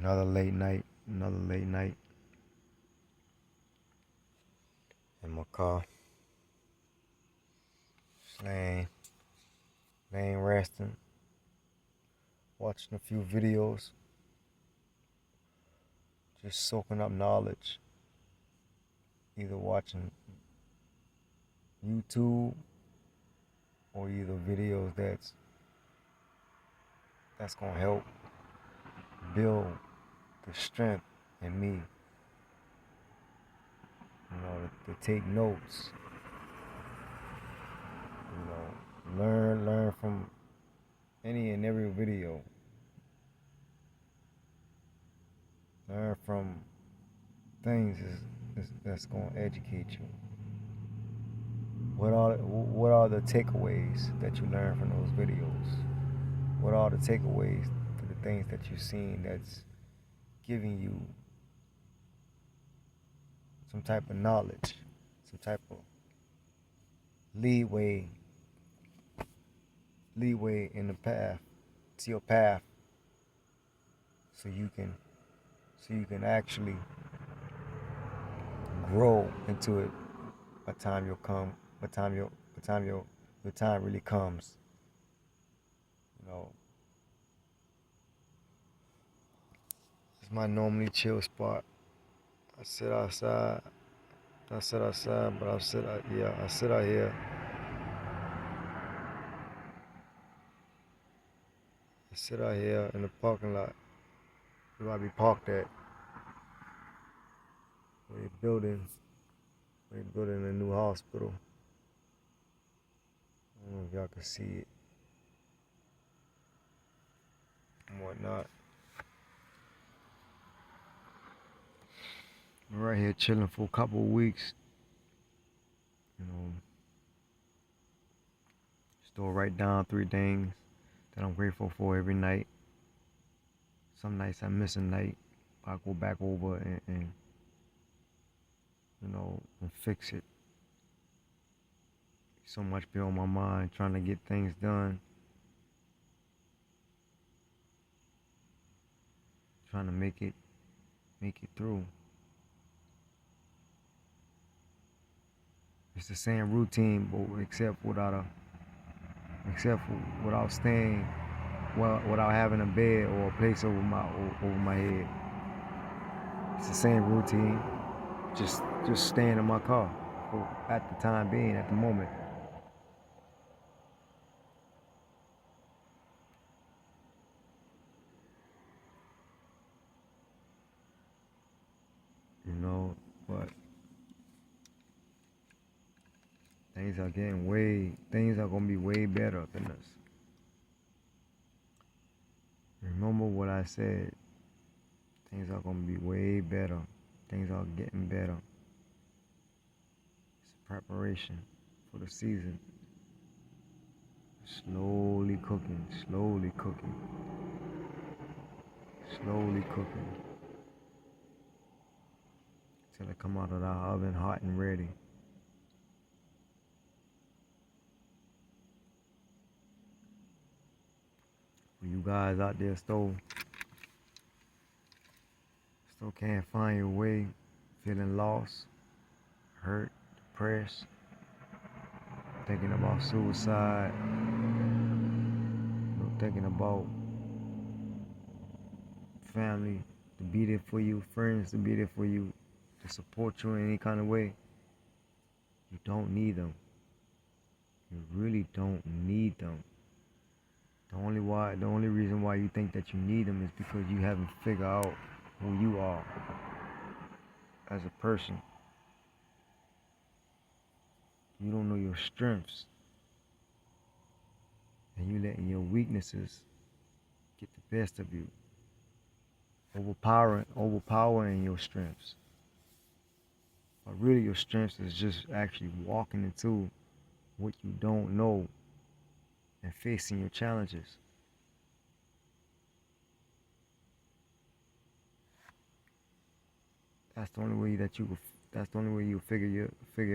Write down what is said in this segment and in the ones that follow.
Another late night, another late night in my car, just laying resting, watching a few videos, just soaking up knowledge, either watching YouTube or either videos that's gonna help build the strength in me, to take notes, learn from any and every video, learn from things that's gonna educate you. What are the takeaways that you learn from those videos? What are the takeaways to the things that you've seen that's giving you some type of knowledge, some type of leeway in the path to your path, so you can actually grow into it by time you'll come, by time your time really comes. It's my normally chill spot. I sit outside. I sit outside, but I sit out here. I sit out here in the parking lot where I be parked at. Where they building a new hospital. I don't know if y'all can see it and whatnot. I'm right here chilling for a couple of weeks. Just to write down 3 things that I'm grateful for every night. Some nights I miss a night. I go back over and fix it. So much be on my mind trying to get things done. Trying to make it through. It's the same routine, but except without staying, without having a bed or a place over my head. It's the same routine, just staying in my car at the time being, at the moment. But things are gonna be way better than this. Remember what I said. Things are gonna be way better. Things are getting better. It's preparation for the season. Slowly cooking. Till it come out of the oven hot and ready. For you guys out there still can't find your way, feeling lost, hurt, depressed, thinking about suicide, thinking about family to be there for you, friends to be there for you, to support you in any kind of way. You don't need them. You really don't need them. The only reason why you think that you need them is because you haven't figured out who you are as a person. You don't know your strengths. And you letting your weaknesses get the best of you. Overpowering your strengths. But really your strengths is just actually walking into what you don't know and facing your challenges. That's the only way you figure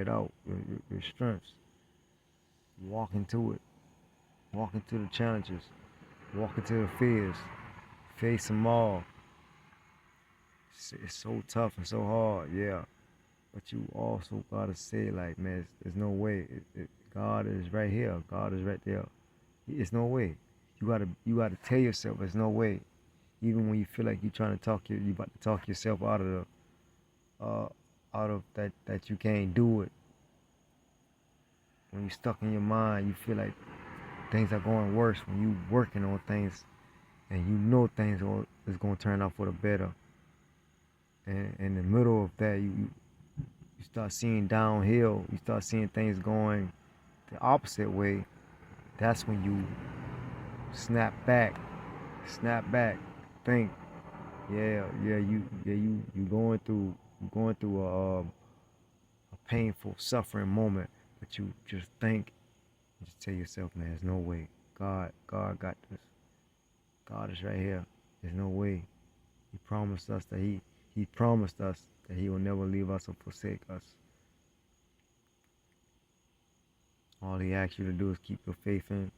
it out, your strengths. Walk into it. Walk into the challenges. Walk into the fears. Face them all. It's so tough and so hard, yeah. But you also gotta say like, man, there's no way. God is right here. God is right there. It's no way. You gotta tell yourself there's no way. Even when you feel like you're trying to you about to talk yourself uh, out of that you can't do it. When you're stuck in your mind, you feel like things are going worse. When you working on things and you know things is gonna turn out for the better. And in the middle of that, you start seeing downhill. You start seeing things going the opposite way. That's when you snap back, snap back, think, you going through a painful, suffering moment, but you just think, just tell yourself, man, there's no way. God got this. God is right here. There's no way. He promised us that He will never leave us or forsake us. All He asks you to do is keep your faith in,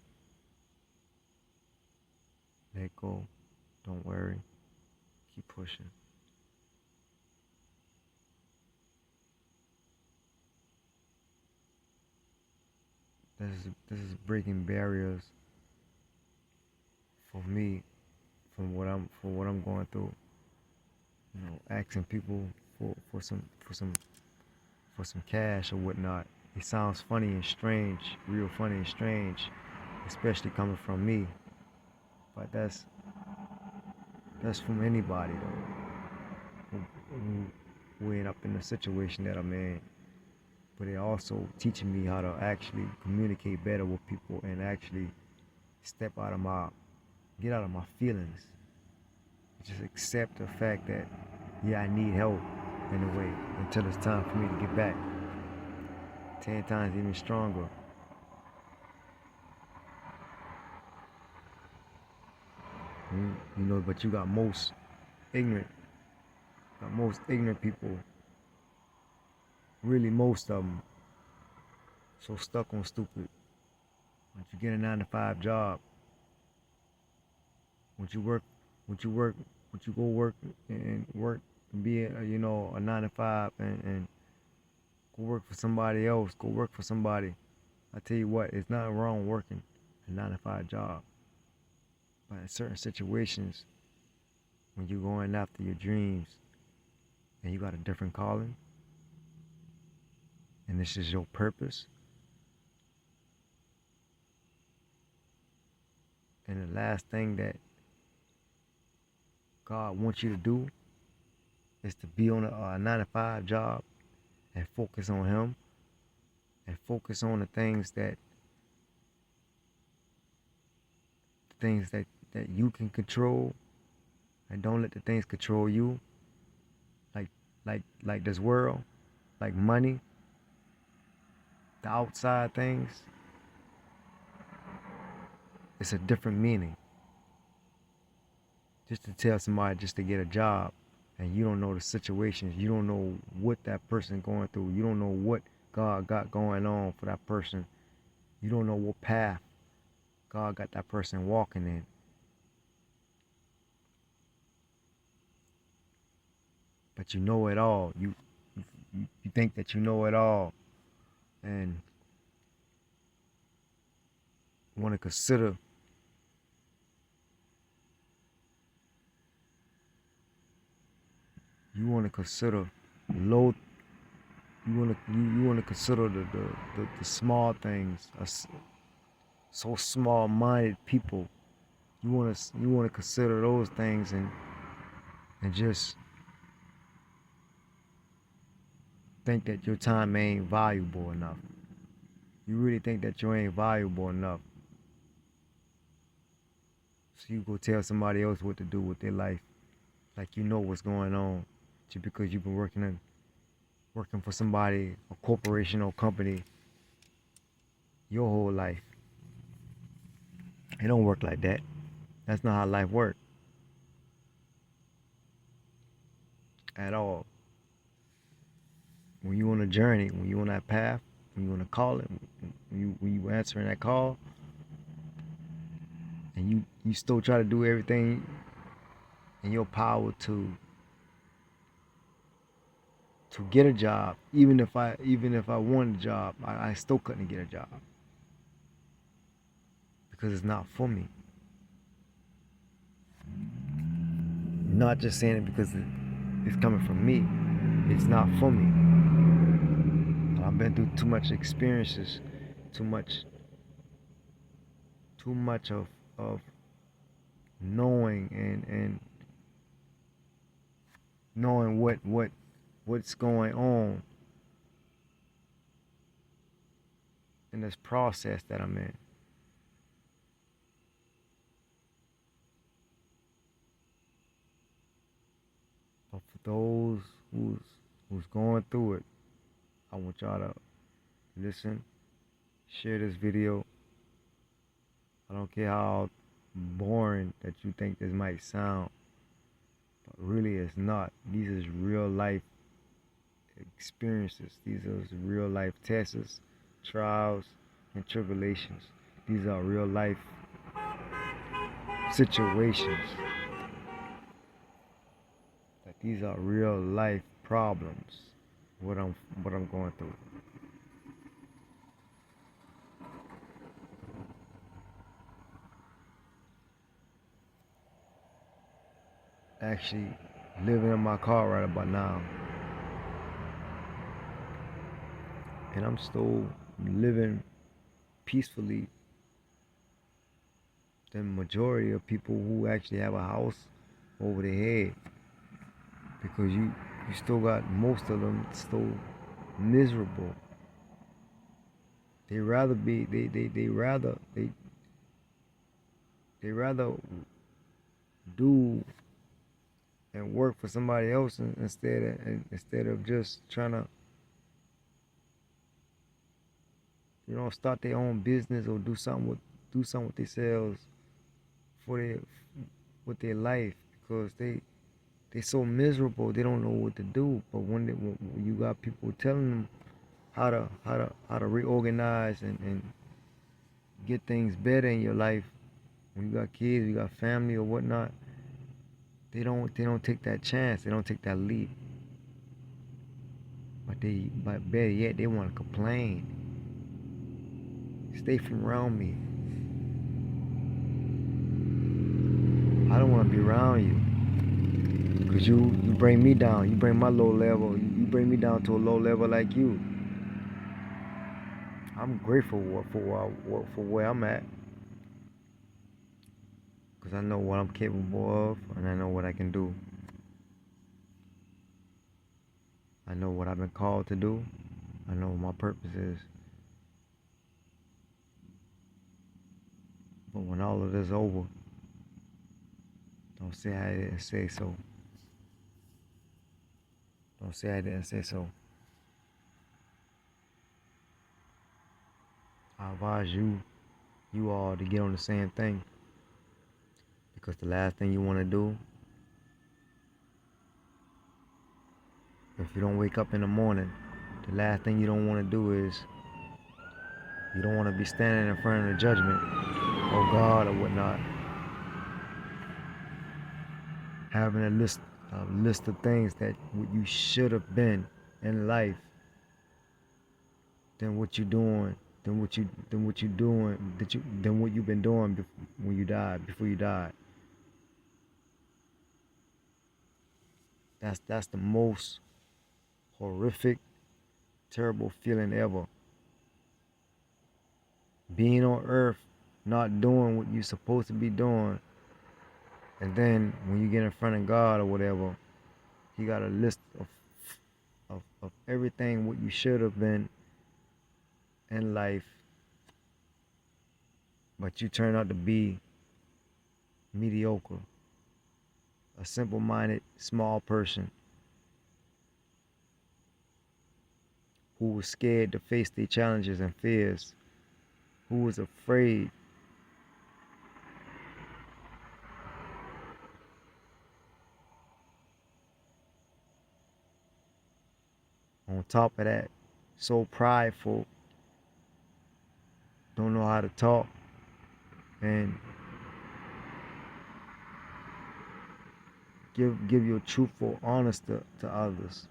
let go, don't worry, keep pushing. This is breaking barriers for me from what I'm going through. You know, asking people for some cash or whatnot. It sounds funny and strange, real funny and strange, especially coming from me. But that's from anybody though, who end up in the situation that I'm in. But it also teaching me how to actually communicate better with people and actually step out of my get out of my feelings. Just accept the fact that yeah, I need help in a way until it's time for me to get back 10 times even stronger. You know, but you got ignorant, most ignorant people, really most of them, so stuck on stupid. Once you get a 9 to 5 job, once you work, once you work, once you go work and be a 9 to 5 and go work for somebody else, go work for somebody. I tell you what, it's not wrong working a 9 to 5 job, but in certain situations, when you're going after your dreams and you got a different calling, and this is your purpose, and the last thing that God wants you to do is to be on a 9 to 5 job and focus on Him and focus on the things that you can control, and don't let the things control you, like like this world, like money, the outside things. It's a different meaning. Just to tell somebody just to get a job, and you don't know the situations, you don't know what that person going through, you don't know what God got going on for that person, you don't know what path God got that person walking in. But you know it all. You think that you know it all, and want to consider you want to consider low. You want to consider the small things. So small-minded people. You want to consider those things and just think that your time ain't valuable enough. You really think that you ain't valuable enough. So you go tell somebody else what to do with their life, like you know what's going on, just because you've been working for somebody, a corporation or company, your whole life. It don't work like that. That's not how life works at all. When you on a journey, when you on that path, when you on a call, when you answering that call, and you still try to do everything in your power to to get a job. Even if I wanted a job, I still couldn't get a job because it's not for me. Not just saying it because it's coming from me. It's not for me. I've been through too much experiences, too much, too much of knowing and knowing what's going on in this process that I'm in. But for those who's going through it, I want y'all to listen, share this video. I don't care how boring that you think this might sound, but really it's not. These is real life experiences. These are real life tests, trials, and tribulations. These are real life situations. Like these are real life problems. What I'm going through. Actually living in my car right about now. And I'm still living peacefully than majority of people who actually have a house over their head. Because you still got most of them still miserable. They rather be they rather do and work for somebody else instead of just trying to start their own business or do something with themselves for their with their life because they so miserable they don't know what to do. But when you got people telling them how to reorganize and get things better in your life, when you got kids, you got family or whatnot, they don't take that chance. They don't take that leap. But better yet, they want to complain. Stay from around me. I don't want to be around you. Because you bring me down. You bring my low level. You bring me down to a low level like you. I'm grateful for where I'm at. Because I know what I'm capable of. And I know what I can do. I know what I've been called to do. I know what my purpose is. But when all of this is over, don't say I didn't say so. Don't say I didn't say so. I advise you all to get on the same thing. Because the last thing you want to do, if you don't wake up in the morning, the last thing you don't want to do is you don't want to be standing in front of the judgment or God or whatnot, having a list of things that what you should have been in life, than what you're doing, than what you've been doing before you died. That's the most horrific, terrible feeling ever. Being on earth, not doing what you're supposed to be doing, and then when you get in front of God or whatever, He got a list of everything what you should have been in life, but you turn out to be mediocre, a simple-minded, small person who was scared to face their challenges and fears, who was afraid. On top of that, so prideful, don't know how to talk, and give your truthful honest to others.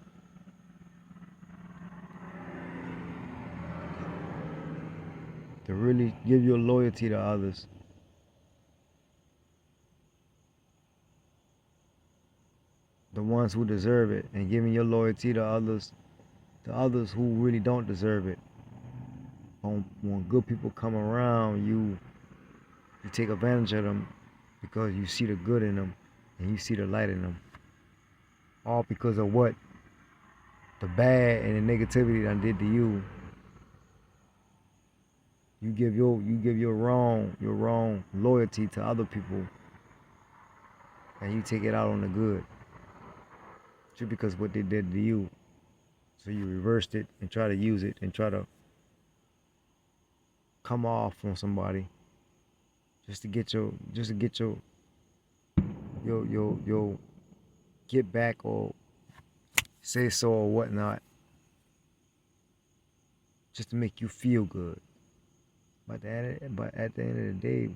to really give your loyalty to others. The ones who deserve it, and giving your loyalty to others who really don't deserve it. When good people come around, you take advantage of them because you see the good in them and you see the light in them. All because of what the bad and the negativity that did to you. You give your wrong loyalty to other people, and you take it out on the good just because of what they did to you. So you reversed it and try to use it and try to come off on somebody just to get your get back or say so or whatnot, just to make you feel good. But at the end of the day,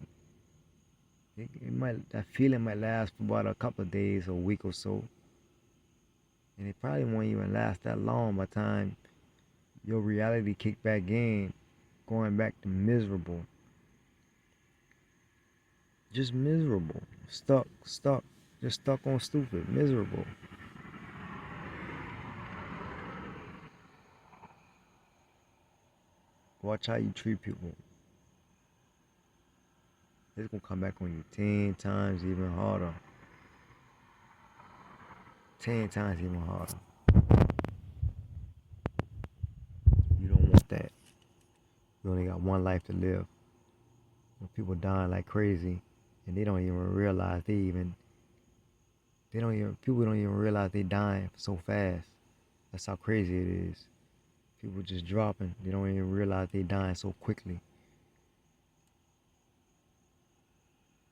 that feeling might last for about a couple of days or a week or so, and it probably won't even last that long by the time your reality kick back in, going back to miserable, just miserable, stuck, just stuck on stupid, miserable. Watch how you treat people. It's gonna come back on you 10 times even harder. 10 times even harder. You don't want that. You only got one life to live. When people dying like crazy and they don't even realize people don't even realize they dying so fast. That's how crazy it is. People just dropping. They don't even realize they dying so quickly.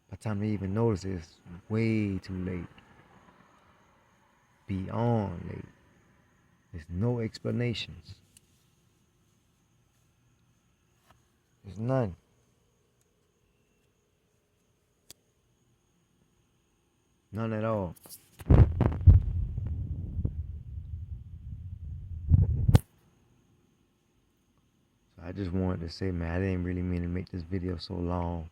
By the time they even notice, it's way too late. Beyond late. There's no explanations. There's none. None at all. So I just wanted to say, man, I didn't really mean to make this video so long,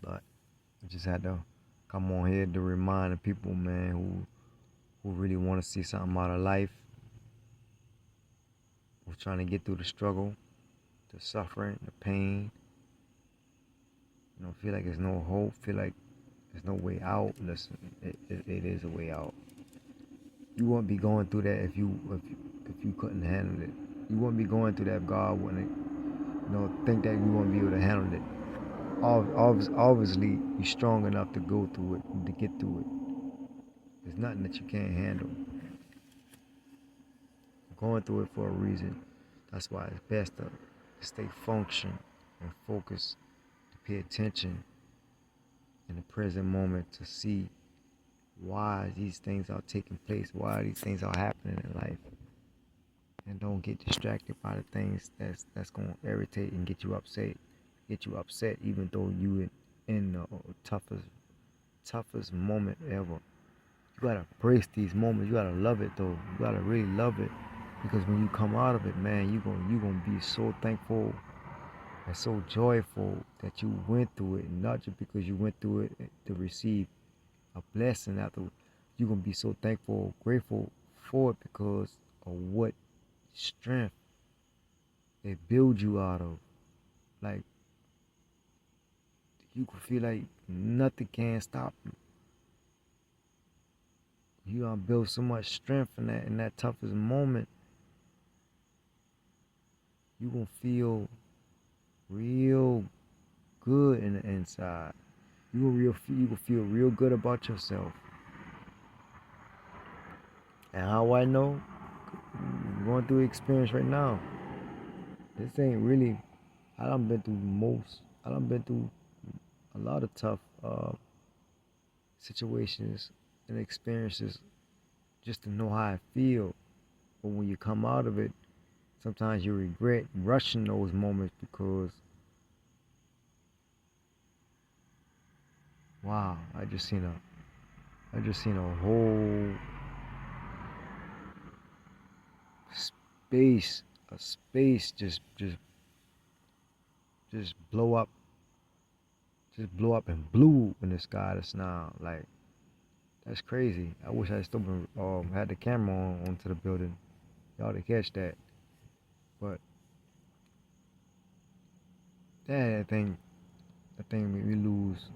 but I just had to come on here to remind the people, man, who really want to see something out of life, who's trying to get through the struggle, the suffering, the pain, feel like there's no hope, feel like there's no way out. Listen, it is a way out. You wouldn't be going through that if you couldn't handle it. You wouldn't be going through that if God wouldn't, think that you wouldn't be able to handle it. Obviously, you're strong enough to go through it and to get through it. There's nothing that you can't handle. You're going through it for a reason. That's why it's best to stay function and focus, to pay attention in the present moment, to see why these things are taking place, why these things are happening in life. And don't get distracted by the things that's gonna irritate and get you upset even though you in the toughest moment ever. You gotta embrace these moments. You gotta love it though. You gotta really love it, because when you come out of it, man, you gonna be so thankful and so joyful that you went through it, not just because you went through it to receive a blessing after. You're gonna be so thankful, grateful for it because of what strength it builds you out of. Like, you can feel like nothing can stop you. You gonna build so much strength in that toughest moment. You gonna feel real good in the inside. You gonna feel real good about yourself. And how I know? I'm going through experience right now. This ain't really. I done been through a lot of tough situations and experiences just to know how I feel. But when you come out of it, sometimes you regret rushing those moments because, wow, I just seen a whole space a space just blow up, and blue in the sky just now. Like that's crazy. I wish I still been had the camera on onto the building, y'all to catch that. But that thing made me lose.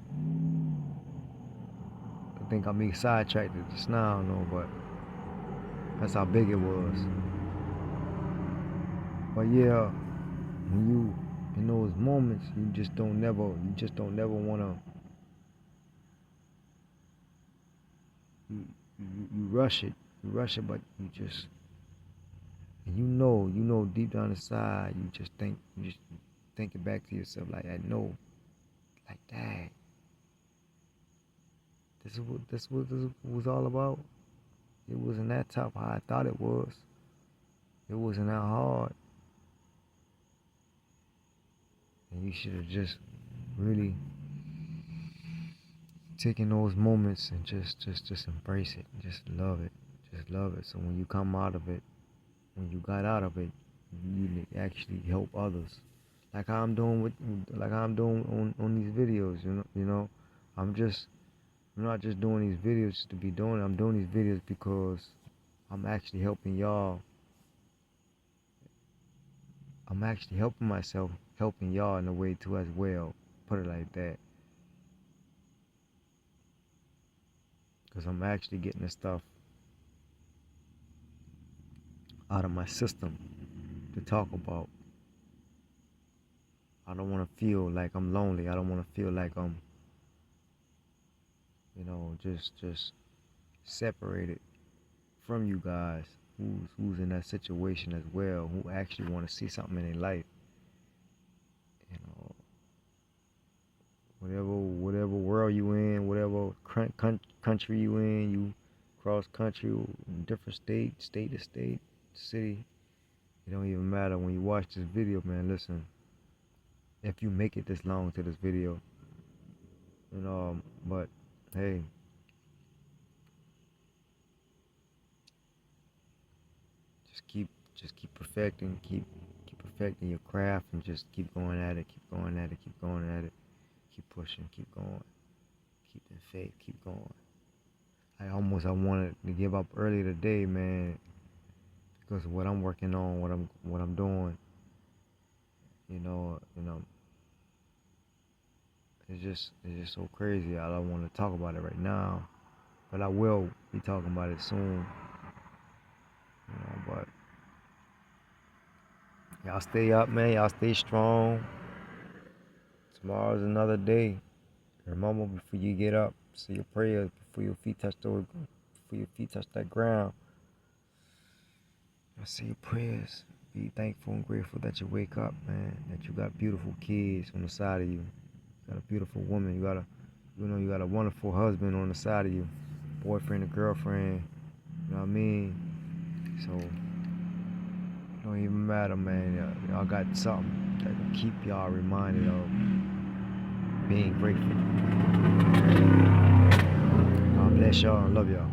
I think I me sidetracked just now, I don't know, but that's how big it was. But yeah, when you in those moments, you just don't never wanna, you rush it, but you know deep down inside, you just think it back to yourself, like I know, like dang, this was all about. It wasn't that tough how I thought it was. It wasn't that hard, and you should have just really taken those moments and just embrace it, just love it. So when you come out of it, when you got out of it, you actually help others. Like how I'm doing on these videos, you know, I'm just I'm not just doing these videos just to be doing it. I'm doing these videos because I'm actually helping y'all. I'm actually helping myself, helping y'all in a way too as well. Put it like that. Because I'm actually getting the stuff out of my system to talk about. I don't want to feel like I'm lonely. I don't want to feel like I'm, just separated from you guys who's in that situation as well, who actually want to see something in their life. You know, whatever world you in, whatever country you in, you cross country, different state to state, city. It don't even matter. When you watch this video, man, listen. If you make it this long to this video, but hey, just keep perfecting, keep perfecting your craft, and just keep going at it, keep going at it, keep going at it, keep pushing, keep going, keep the faith, keep going. I wanted to give up early today, man, because of what I'm working on, what I'm doing. It's just so crazy. I don't want to talk about it right now, but I will be talking about it soon. But y'all stay up, man. Y'all stay strong. Tomorrow's another day. Remember, before you get up, say your prayers before your feet touch that ground. Say your prayers. Be thankful and grateful that you wake up, man. That you got beautiful kids on the side of you. You got a beautiful woman. You got a wonderful husband on the side of you. Boyfriend or girlfriend. You know what I mean? So it don't even matter, man. Y'all got something that will keep y'all reminded of being grateful. God bless y'all and love y'all.